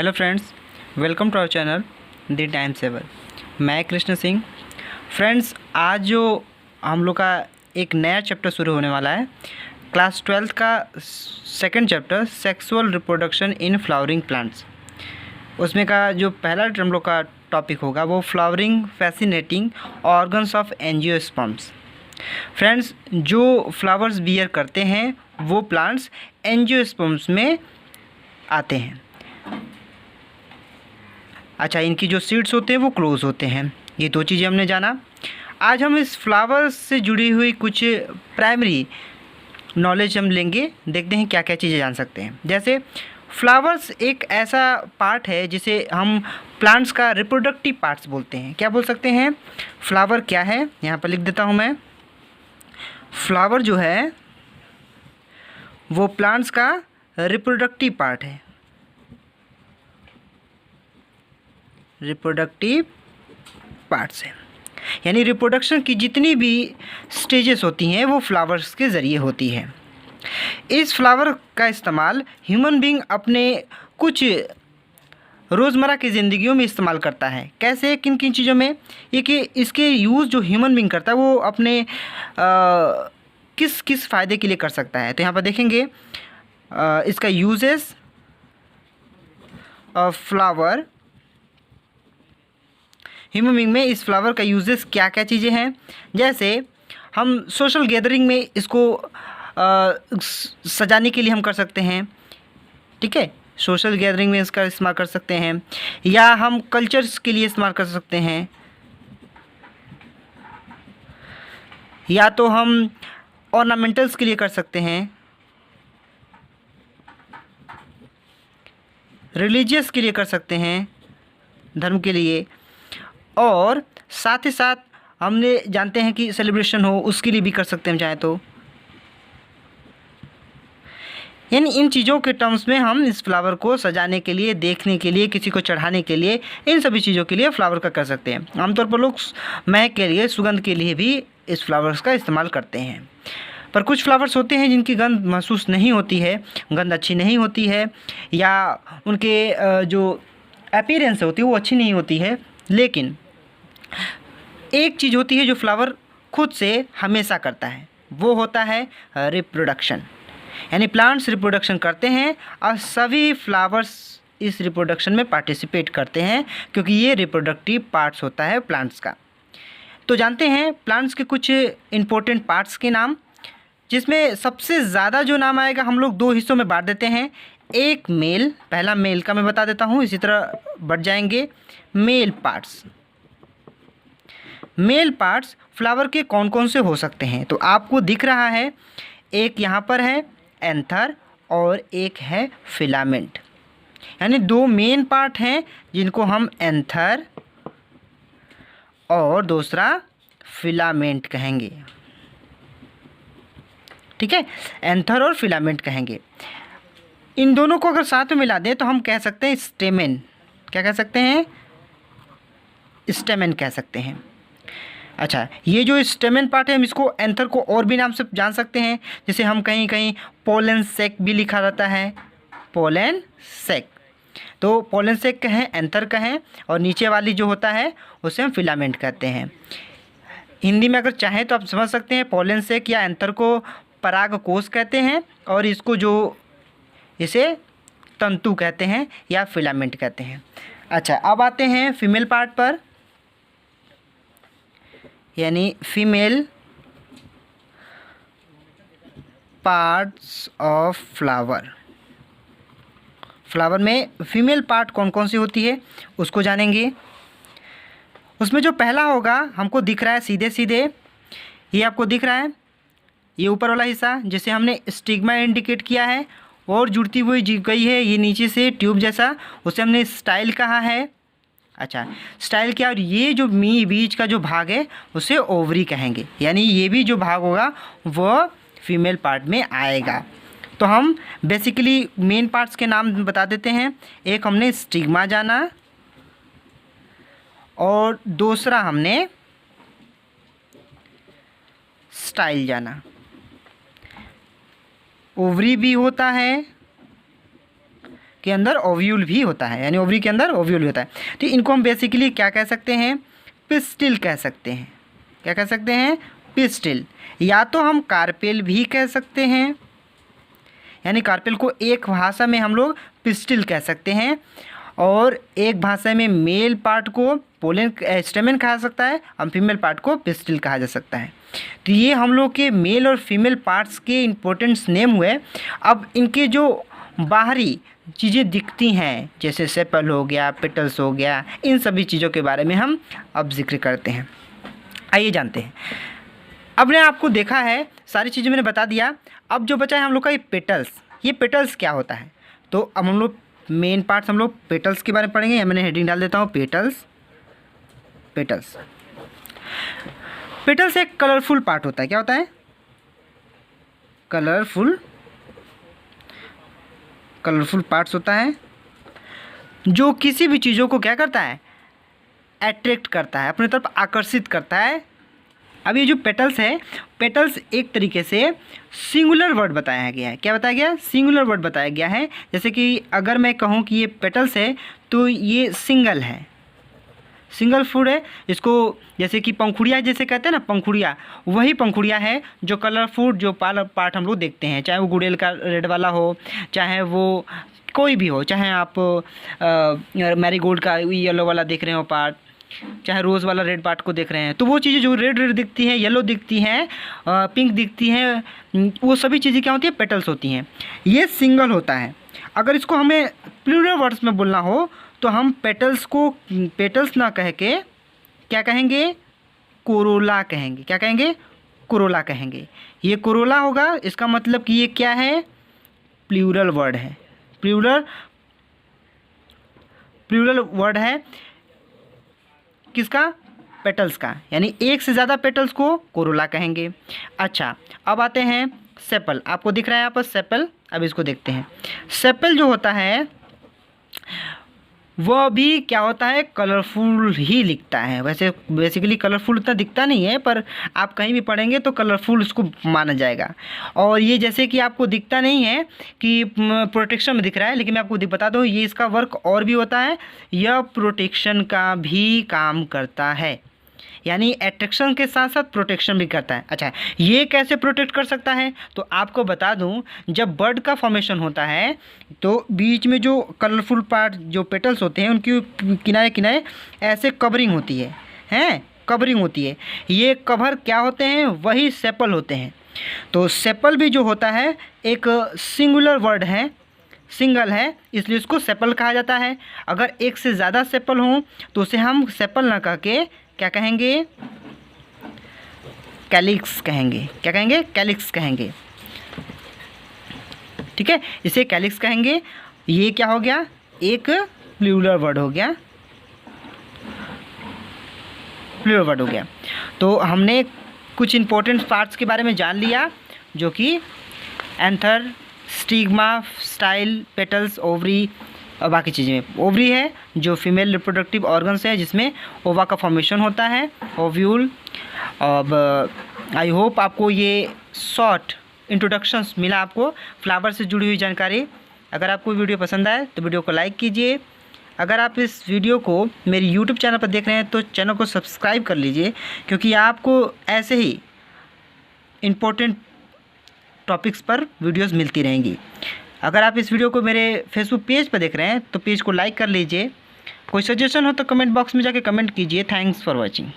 Hello friends, welcome to our channel the time saver. मैं Krishna Singh. Friends, आज जो हम लोग का एक नया चैप्टर शुरू होने वाला है, क्लास 12th का second chapter sexual reproduction in flowering plants. उसमें का जो पहला हम लोग का टॉपिक होगा वो flowering fascinating organs of angiosperms. Friends, जो फ्लावर्स बियर करते हैं वो प्लांट्स एंजियोस्पर्म्स में आते हैं। अच्छा, इनकी जो सीड्स होते हैं वो क्लोज होते हैं। ये दो चीज़ें हमने जाना। आज हम इस फ्लावर्स से जुड़ी हुई कुछ प्राइमरी नॉलेज हम लेंगे, देखते हैं क्या क्या चीज़ें जान सकते हैं। जैसे फ्लावर्स एक ऐसा पार्ट है जिसे हम प्लांट्स का रिप्रोडक्टिव पार्ट्स बोलते हैं। क्या बोल सकते हैं? फ्लावर क्या है, यहाँ पर लिख देता हूँ मैं। फ्लावर जो है वो प्लांट्स का रिप्रोडक्टिव पार्ट है। रिप्रोडक्टिव पार्ट्स है, यानी रिप्रोडक्शन की जितनी भी स्टेजेस होती हैं वो फ्लावर्स के ज़रिए होती है। इस फ्लावर का इस्तेमाल ह्यूमन बीइंग अपने कुछ रोज़मर्रा की ज़िंदगियों में इस्तेमाल करता है। कैसे, किन किन चीज़ों में? ये कि इसके यूज़ जो ह्यूमन बीइंग करता है वो अपने किस किस फ़ायदे के लिए कर सकता है। तो यहाँ पर देखेंगे इसका uses of flower. Human being में इस फ्लावर का यूजेस क्या क्या चीज़ें हैं। जैसे हम सोशल गैदरिंग में इसको सजाने के लिए हम कर सकते हैं, ठीक है। सोशल गैदरिंग में इसका इस्तेमाल कर सकते हैं, या हम कल्चर्स के लिए इस्तेमाल कर सकते हैं, या तो हम ऑर्नामेंटल्स के लिए कर सकते हैं, रिलीजियस के लिए कर सकते हैं, धर्म के लिए, और साथ ही साथ हमने जानते हैं कि सेलिब्रेशन हो उसके लिए भी कर सकते हैं हम चाहे तो। यानी इन चीज़ों के टर्म्स में हम इस फ्लावर को सजाने के लिए, देखने के लिए, किसी को चढ़ाने के लिए, इन सभी चीज़ों के लिए फ्लावर का कर सकते हैं। आमतौर पर लोग महक के लिए, सुगंध के लिए भी इस फ्लावर्स का इस्तेमाल करते हैं। पर कुछ फ्लावर्स होते हैं जिनकी गंध महसूस नहीं होती है, गंध अच्छी नहीं होती है, या उनके जो अपीयरेंस होती है वो अच्छी नहीं होती है। लेकिन एक चीज़ होती है जो फ्लावर खुद से हमेशा करता है, वो होता है रिप्रोडक्शन। यानी प्लांट्स रिप्रोडक्शन करते हैं और सभी फ्लावर्स इस रिप्रोडक्शन में पार्टिसिपेट करते हैं, क्योंकि ये रिप्रोडक्टिव पार्ट्स होता है प्लांट्स का। तो जानते हैं प्लांट्स के कुछ इम्पोर्टेंट पार्ट्स के नाम, जिसमें सबसे ज़्यादा जो नाम आएगा हम लोग दो हिस्सों में बांट देते हैं। एक मेल, पहला मेल का मैं बता देता हूँ, इसी तरह बढ़ जाएंगे male parts. Male parts flower के कौन कौन से हो सकते हैं? तो आपको दिख रहा है, एक यहाँ पर है एंथर और एक है फिलामेंट। यानी दो मेन पार्ट हैं जिनको हम एंथर और दूसरा फिलामेंट कहेंगे, ठीक है। एंथर और फिलामेंट कहेंगे। इन दोनों को अगर साथ में मिला दें तो हम कह सकते हैं स्टेमेन। क्या कह सकते हैं? स्टेमेन कह सकते हैं। अच्छा, ये जो स्टेमेन पार्ट है हम इसको एंथर को और भी नाम से जान सकते हैं, जैसे हम कहीं कहीं पोलन सेक भी लिखा रहता है, पोलन सेक। तो पोलन सेक कहें, एंथर कहें, और नीचे वाली जो होता है उसे हम फिलामेंट कहते हैं। हिंदी में अगर चाहें तो आप समझ सकते हैं, पोलन सेक या एंथर को परागकोश कहते हैं, और इसको जो इसे तंतु कहते हैं या फिलामेंट कहते हैं। अच्छा, अब आते हैं फीमेल पार्ट पर, यानी female parts of flower. Flower में फीमेल पार्ट कौन कौन सी होती है उसको जानेंगे। उसमें जो पहला होगा हमको दिख रहा है सीधे सीधे, ये आपको दिख रहा है, ये ऊपर वाला हिस्सा जिसे हमने स्टिग्मा इंडिकेट किया है, और जुड़ती हुई गई है ये नीचे से ट्यूब जैसा, उसे हमने स्टाइल कहा है। अच्छा, स्टाइल क्या? और ये जो बीच का जो भाग है उसे ओवरी कहेंगे। यानी ये भी जो भाग होगा वो फीमेल पार्ट में आएगा। तो हम बेसिकली मेन पार्ट्स के नाम बता देते हैं। एक हमने स्टिग्मा जाना, और दूसरा हमने स्टाइल जाना। ओवरी भी होता है, के अंदर ओव्यूल भी होता है, यानी ओवरी के अंदर ओव्यूल भी होता है। तो इनको हम बेसिकली क्या कह सकते हैं, पिस्टिल कह सकते हैं। क्या कह सकते हैं, पिस्टिल। या तो हम कार्पेल भी कह सकते हैं, यानी कार्पेल को एक भाषा में हम लोग पिस्टिल कह सकते हैं, और एक भाषा में मेल पार्ट को पोलन स्टेमेन कहा सकता है और फीमेल पार्ट को पिस्टिल कहा जा सकता है। तो ये हम लोग के मेल और फीमेल पार्ट्स के इम्पोर्टेंट्स नेम हुए। अब इनके जो बाहरी चीज़ें दिखती हैं, जैसे सेपल हो गया, पेटल्स हो गया, इन सभी चीज़ों के बारे में हम अब जिक्र करते हैं। आइए जानते हैं। अब ने आपको देखा है, सारी चीज़ें मैंने बता दिया। अब जो बचा है हम लोग का ये पेटल्स। ये पेटल्स क्या होता है, तो अब हम लोग मेन पार्ट्स हम लोग पेटल्स के बारे में पढ़ेंगे। मैंने हेडिंग डाल देता हूँ, पेटल्स। पेटल्स पेटल्स एक कलरफुल पार्ट होता है। क्या होता है, कलरफुल पार्ट्स होता है, जो किसी भी चीज़ों को क्या करता है, अट्रैक्ट करता है, अपनी तरफ आकर्षित करता है। अब ये जो पेटल्स है, पेटल्स एक तरीके से सिंगुलर वर्ड बताया गया है। क्या बताया गया, सिंगुलर वर्ड बताया गया है। जैसे कि अगर मैं कहूँ कि ये पेटल्स है तो ये सिंगल है, सिंगल फूड है। इसको जैसे कि पंखुड़िया जैसे कहते हैं ना, पंखुड़िया, वही पंखुड़िया है जो कलरफुल जो पार्ट हम लोग देखते हैं, चाहे वो गुड़ेल का रेड वाला हो, चाहे वो कोई भी हो, चाहे आप मैरीगोल्ड का येलो वाला देख रहे हो पार्ट, चाहे रोज़ वाला रेड पार्ट को देख रहे हैं, तो वो चीज़ें जो रेड रेड दिखती हैं, येलो दिखती हैं, पिंक दिखती हैं, वो सभी चीज़ें क्या होती है, पेटल्स होती हैं। ये सिंगल होता है। अगर इसको हमें प्लूरल वर्ड्स में बोलना हो तो हम पेटल्स को पेटल्स ना कह के क्या कहेंगे, कोरोला कहेंगे। क्या कहेंगे, कोरोला कहेंगे। ये कोरोला होगा, इसका मतलब कि ये क्या है, प्लूरल वर्ड है। प्लूरल वर्ड है किसका, पेटल्स का, यानी एक से ज़्यादा पेटल्स को कोरोला कहेंगे। अच्छा, अब आते हैं सेपल। आपको दिख रहा है यहाँ पर सेपल। अब इसको देखते हैं। सेपल जो होता है वह भी क्या होता है, कलरफुल ही लिखता है। वैसे बेसिकली कलरफुल उतना दिखता नहीं है, पर आप कहीं भी पढ़ेंगे तो कलरफुल इसको माना जाएगा। और ये जैसे कि आपको दिखता नहीं है कि प्रोटेक्शन में दिख रहा है, लेकिन मैं आपको बता दूँ ये इसका वर्क और भी होता है। यह प्रोटेक्शन का भी काम करता है, यानी अट्रैक्शन के साथ साथ प्रोटेक्शन भी करता है। अच्छा, ये कैसे प्रोटेक्ट कर सकता है, तो आपको बता दूं, जब बर्ड का फॉर्मेशन होता है तो बीच में जो कलरफुल पार्ट जो पेटल्स होते हैं उनकी किनारे किनारे ऐसे कवरिंग होती है, कवरिंग होती है। ये कवर क्या होते हैं, वही सेपल होते हैं। तो सेपल भी जो होता है एक सिंगुलर वर्ड है, सिंगल है, इसलिए इसको सेपल कहा जाता है। अगर एक से ज़्यादा सेपल हों तो उसे हम सेपल ना कह के क्या कहेंगे, कैलिक्स कहेंगे। क्या कहेंगे, कैलिक्स कहेंगे। ठीक है, इसे कैलिक्स कहेंगे। ये क्या हो गया, एक प्लूरल वर्ड हो गया, प्लूरल वर्ड हो गया। तो हमने कुछ इंपॉर्टेंट पार्ट्स के बारे में जान लिया, जो कि anther, stigma, style, petals, ovary और बाकी चीज़ें। ओवरी है जो फीमेल रिप्रोडक्टिव ऑर्गन्स है, जिसमें ओवा का फॉर्मेशन होता है, ओव्यूल। अब आई होप आपको ये शॉर्ट इंट्रोडक्शंस मिला, आपको फ्लावर से जुड़ी हुई जानकारी। अगर आपको वीडियो पसंद आए तो वीडियो को लाइक कीजिए। अगर आप इस वीडियो को मेरे यूट्यूब चैनल पर देख रहे हैं तो चैनल को सब्सक्राइब कर लीजिए, क्योंकि आपको ऐसे ही इम्पोर्टेंट टॉपिक्स पर वीडियोस मिलती रहेंगी। अगर आप इस वीडियो को मेरे फेसबुक पेज पर देख रहे हैं तो पेज को लाइक कर लीजिए। कोई सजेशन हो तो कमेंट बॉक्स में जाके कमेंट कीजिए। Thanks for watching.